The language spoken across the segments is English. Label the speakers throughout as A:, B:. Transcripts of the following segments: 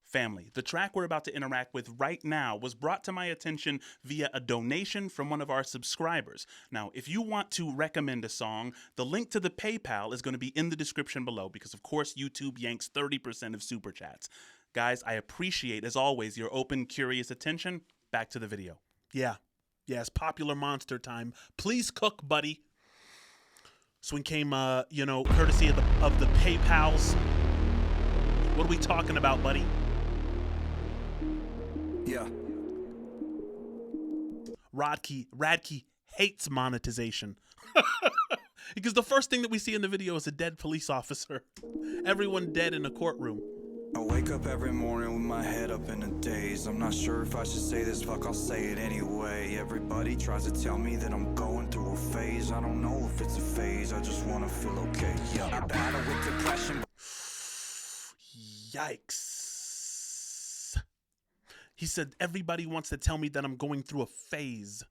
A: Family, the track we're about to interact with right now was brought to my attention via a donation from one of our subscribers. Now, if you want to recommend a song, the link to the PayPal is going to be in the description below because, of course, YouTube yanks 30% of super chats. Guys, I appreciate, as always, your open, curious attention. Back to the video. Yeah, it's popular monster time. Please cook, buddy. This one came, courtesy of the PayPals. What are we talking about, buddy?
B: Yeah.
A: Radke hates monetization. Because the first thing that we see in the video is a dead police officer. Everyone dead in a courtroom.
B: I wake up every morning with my head up in a daze. I'm not sure if I should say this, fuck, I'll say it anyway. Everybody tries to tell me that I'm going through a phase. I don't know if it's a phase, I just wanna feel okay. Yeah, I battle with depression.
A: Yikes. He said, everybody wants to tell me that I'm going through a phase.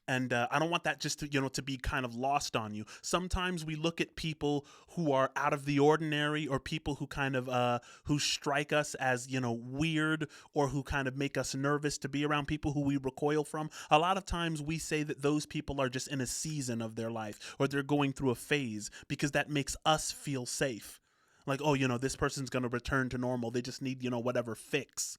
A: And I don't want that just to, to be kind of lost on you. Sometimes we look at people who are out of the ordinary, or people who kind of, who strike us as, weird, or who kind of make us nervous to be around, people who we recoil from. A lot of times we say that those people are just in a season of their life, or they're going through a phase, because that makes us feel safe. Like, oh, this person's going to return to normal. They just need, whatever fix,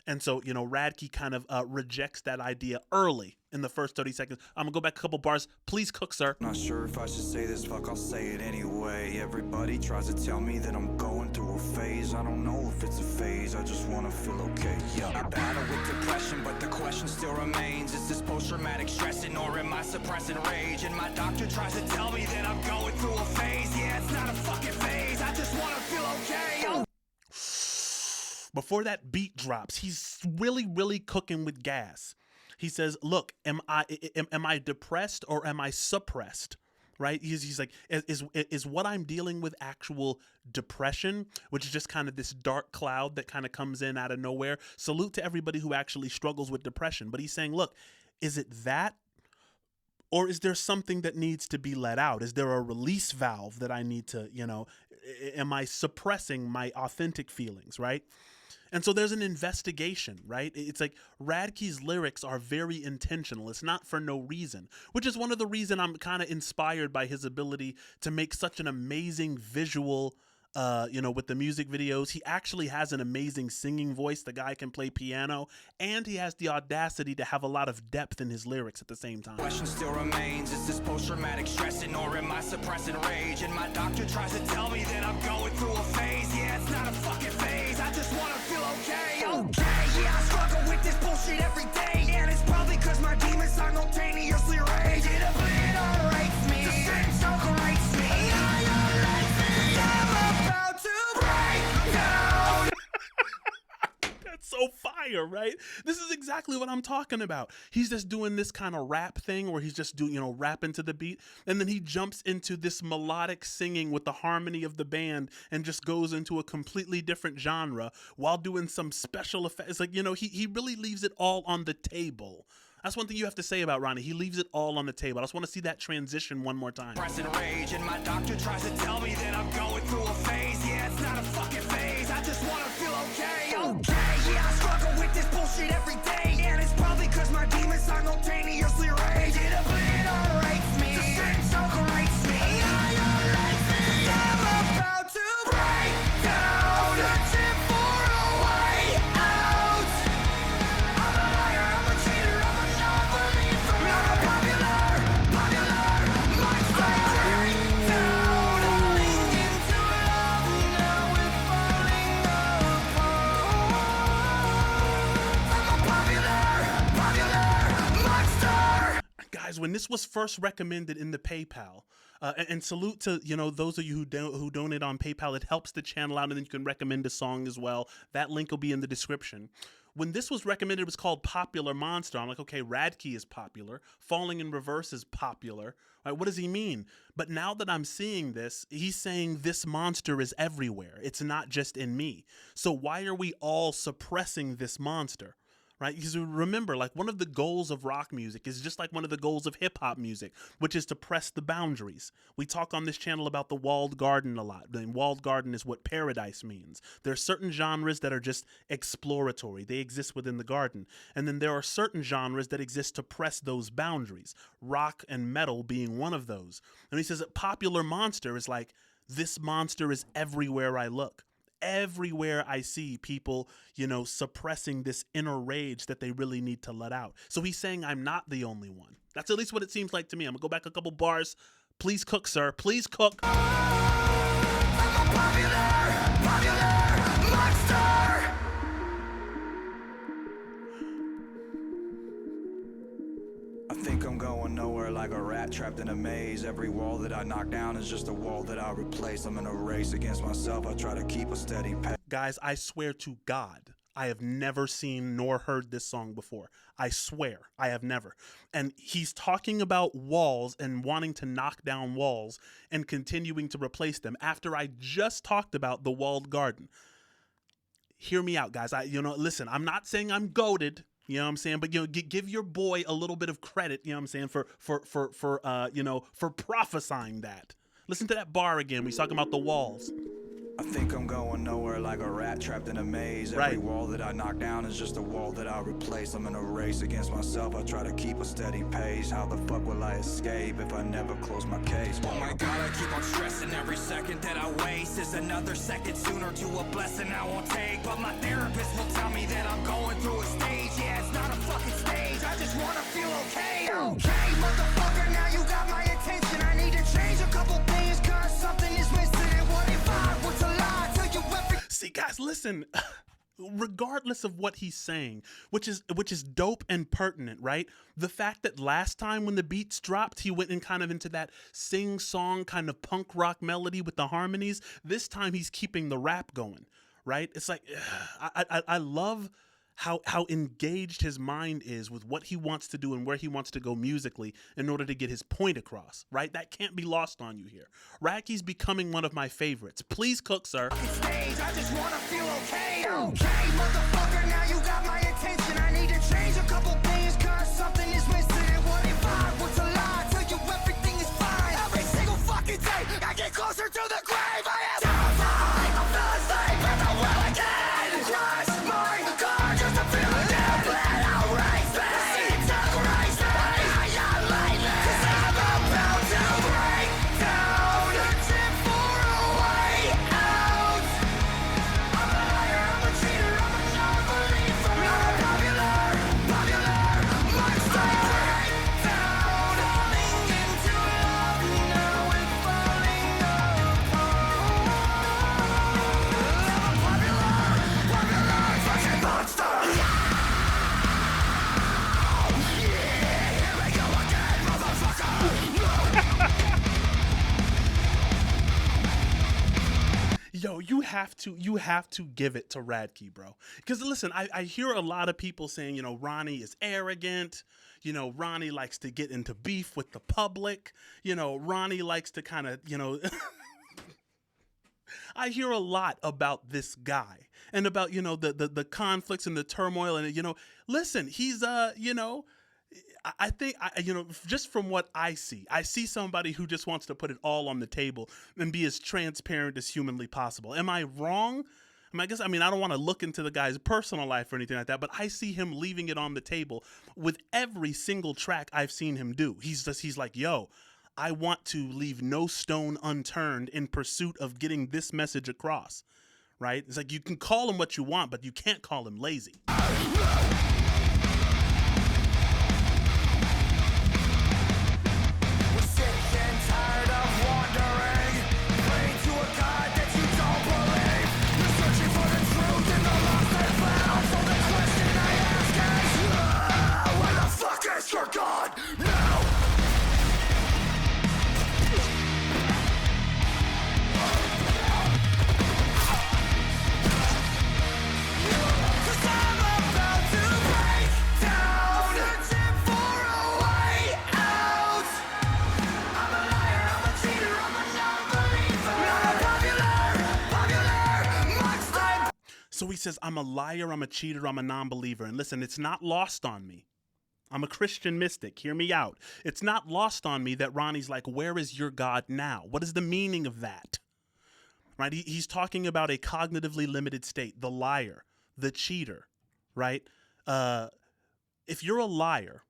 A: And so, Radke kind of rejects that idea early in the first 30 seconds. I'm going to go back a couple bars. Please cook, sir.
B: Not sure if I should say this, fuck, I'll say it anyway. Everybody tries to tell me that I'm going through a phase. I don't know if it's a phase, I just want to feel okay. Yeah, I battle with depression, but the question still remains. Is this post-traumatic stressing, or am I suppressing rage? And my doctor tries to tell me that I'm going through a phase. Yeah, it's not a fucking phase, I just want to feel okay.
A: Before that beat drops, he's really, really cooking with gas. He says, look, am I depressed or am I suppressed? Right? He's like, is what I'm dealing with actual depression, which is just kind of this dark cloud that kind of comes in out of nowhere? Salute to everybody who actually struggles with depression. But he's saying, look, is it that? Or is there something that needs to be let out? Is there a release valve that I need to, am I suppressing my authentic feelings, right? And so there's an investigation, right? It's like Radke's lyrics are very intentional. It's not for no reason, which is one of the reasons I'm kind of inspired by his ability to make such an amazing visual, with the music videos. He actually has an amazing singing voice. The guy can play piano, and he has the audacity to have a lot of depth in his lyrics at the same time.
B: Question still remains, is this post-traumatic stressing, or am I suppressing rage? And my doctor tries to tell me that I'm going through a phase. Yeah, it's not a fucking phase, I just want to feel okay. Okay, yeah, I struggle with this bullshit every day, and it's probably cause my demons simultaneously rage. It obliterates me, the sin so corrects me,
A: That's so fire, right? This is exactly what I'm talking about. He's just doing this kind of rap thing where he's just doing, rapping to the beat. And then he jumps into this melodic singing with the harmony of the band and just goes into a completely different genre while doing some special effects. It's like, he really leaves it all on the table. That's one thing you have to say about Ronnie. He leaves it all on the table. I just want to see that transition one more time.
B: Pressing rage, and my doctor tries to tell me that I'm going through a phase. Yeah, it's not a fucking phase, I just want to feel okay. Okay, yeah, I struggle with this bullshit every day, and it's probably cause my demons simultaneously rage. It obliterates me, the sin so corrects me, I'm about to break down, searching for a way out. I'm a liar, I'm a cheater, I'm a non-believer, I'm a popular monster. Down, falling into love, now we're falling apart. I'm a popular monster.
A: Guys, when this was first recommended in the PayPal, and salute to those of you who donate on PayPal, it helps the channel out, and then you can recommend a song as well. That link will be in the description. When this was recommended, it was called Popular Monster. I'm like, okay, Radke is popular. Falling in Reverse is popular. Right, what does he mean? But now that I'm seeing this, he's saying this monster is everywhere. It's not just in me. So why are we all suppressing this monster? right? Because remember, like, one of the goals of rock music is just like one of the goals of hip hop music, which is to press the boundaries. We talk on this channel about the walled garden a lot. The walled garden is what paradise means. There are certain genres that are just exploratory. They exist within the garden. And then there are certain genres that exist to press those boundaries, rock and metal being one of those. And he says that Popular Monster is like, this monster is everywhere I look. Everywhere I see people, suppressing this inner rage that they really need to let out. So he's saying I'm not the only one. That's at least what it seems like to me. I'm gonna go back a couple bars. Please cook, sir. Please cook.
B: I'm a popular monster. I think I'm going nowhere like a rat trapped in a maze. Every wall that I knock down is just a wall that I replace. I'm in a race against myself. I try to keep a steady pace.
A: Guys, I swear to God, I have never seen nor heard this song before. I swear, I have never. And he's talking about walls and wanting to knock down walls and continuing to replace them after I just talked about the walled garden. Hear me out, guys. Listen, I'm not saying I'm goated. You know what I'm saying? But, give your boy a little bit of credit, you know what I'm saying, for prophesying that. Listen to that bar again. He's talking about the walls.
B: I think I'm going nowhere like a rat trapped in a maze. Every wall that I knock down is just a wall that I replace. I'm in a race against myself. I try to keep a steady pace. How the fuck will I escape if I never close my case? Oh my God, I keep on stressing. Every second that I waste is another second sooner to a blessing I won't take. But my therapist will tell me that I'm going through a stage. Yeah, it's not a fucking stage. I just wanna feel okay. Okay, motherfucker, now you got my attention. I need to change a couple things, cause something is missing. And what if I was to lie, tell you everything?
A: See, guys, listen. Regardless of what he's saying, which is dope and pertinent, right? The fact that last time when the beats dropped, he went in kind of into that sing-song kind of punk rock melody with the harmonies. This time he's keeping the rap going, right? It's like, I love how engaged his mind is with what he wants to do and where he wants to go musically in order to get his point across, right? That can't be lost on you here. Racky's becoming one of my favorites. Please cook, sir.
B: Stage, I just wanna feel okay. Okay, motherfucker, now you got my attention. I need to change a couple things, cause something is missing. And what if I were to lie, tell you everything is fine? Every single fucking day, I get closer to the grave. I am terrified, I'm not asleep, and I will again. Crush my car just to feel it down. Let out race me, to grace me. I am lately, cause I'm about to break down. Searching for a way out. I'm a liar, I'm a cheater, I'm a non-believer. I'm a popular monster. Break down, falling into love, now it's falling apart. I'm a popular fucking monster. Here we go again, motherfucker.
A: Yo, you have to give it to Radke, bro. Because listen, I hear a lot of people saying, Ronnie is arrogant. Ronnie likes to get into beef with the public. Ronnie likes to kind of, I hear a lot about this guy and about, the conflicts and the turmoil. And, listen, he's, I think, just from what I see somebody who just wants to put it all on the table and be as transparent as humanly possible. Am I wrong? I don't want to look into the guy's personal life or anything like that, but I see him leaving it on the table with every single track I've seen him do. He's like, yo, I want to leave no stone unturned in pursuit of getting this message across, right? It's like, you can call him what you want, but you can't call him lazy.
B: We're sick and tired of wandering, praying to a God that you don't believe. You're searching for the truth in the lost and found. So the question I ask is, where the fuck is your God now? 'Cause I'm about to
A: So he says, I'm a liar, I'm a cheater, I'm a non-believer. And listen, it's not lost on me. I'm a Christian mystic. Hear me out. It's not lost on me that Ronnie's like, where is your God now? What is the meaning of that? Right? He's talking about a cognitively limited state, the liar, the cheater, right? If you're a liar,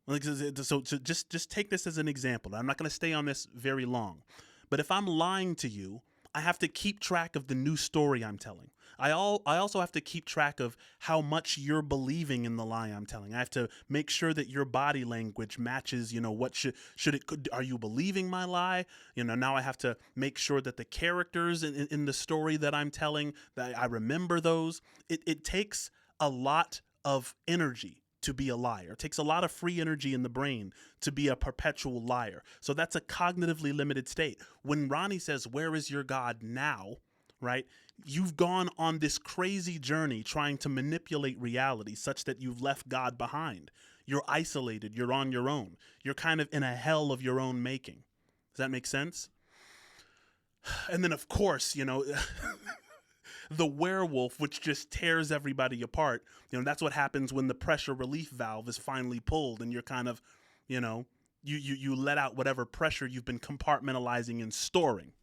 A: so just take this as an example. I'm not going to stay on this very long, but if I'm lying to you, I have to keep track of the new story I'm telling. I also have to keep track of how much you're believing in the lie I'm telling. I have to make sure that your body language matches, what should it, are you believing my lie? Now I have to make sure that the characters in the story that I'm telling, that I remember those. It takes a lot of energy to be a liar. It takes a lot of free energy in the brain to be a perpetual liar. So that's a cognitively limited state. When Ronnie says, where is your God now? Right? You've gone on this crazy journey trying to manipulate reality such that you've left God behind. You're isolated. You're on your own. You're kind of in a hell of your own making. Does that make sense? And then, of course, the werewolf, which just tears everybody apart. That's what happens when the pressure relief valve is finally pulled and you're kind of, you let out whatever pressure you've been compartmentalizing and storing.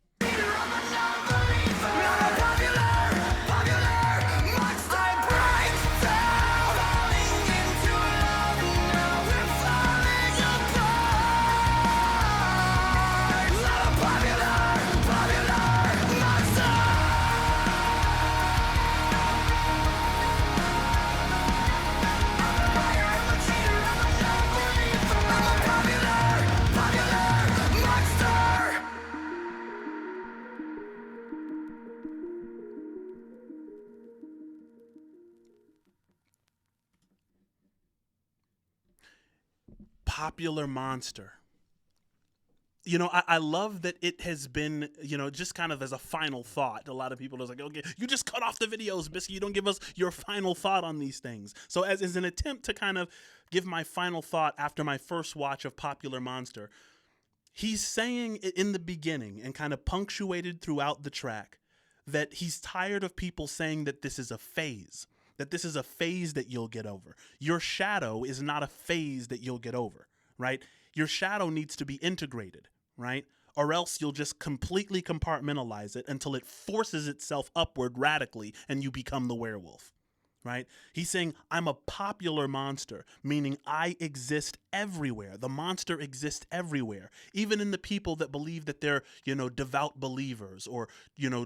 A: Popular monster. I love that it has been, just kind of as a final thought. A lot of people are like, okay, you just cut off the videos, Biscuit. You don't give us your final thought on these things. So as an attempt to kind of give my final thought after my first watch of Popular Monster, he's saying in the beginning and kind of punctuated throughout the track that he's tired of people saying that this is a phase. That this is a phase that you'll get over. Your shadow is not a phase that you'll get over, right? Your shadow needs to be integrated, right? Or else you'll just completely compartmentalize it until it forces itself upward radically and you become the werewolf, right? He's saying, I'm a popular monster, meaning I exist everywhere. The monster exists everywhere, even in the people that believe that they're, devout believers or,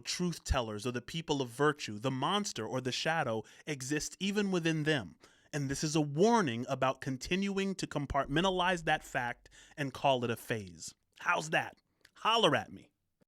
A: truth tellers or the people of virtue. The monster or the shadow exists even within them. And this is a warning about continuing to compartmentalize that fact and call it a phase. How's that? Holler at me.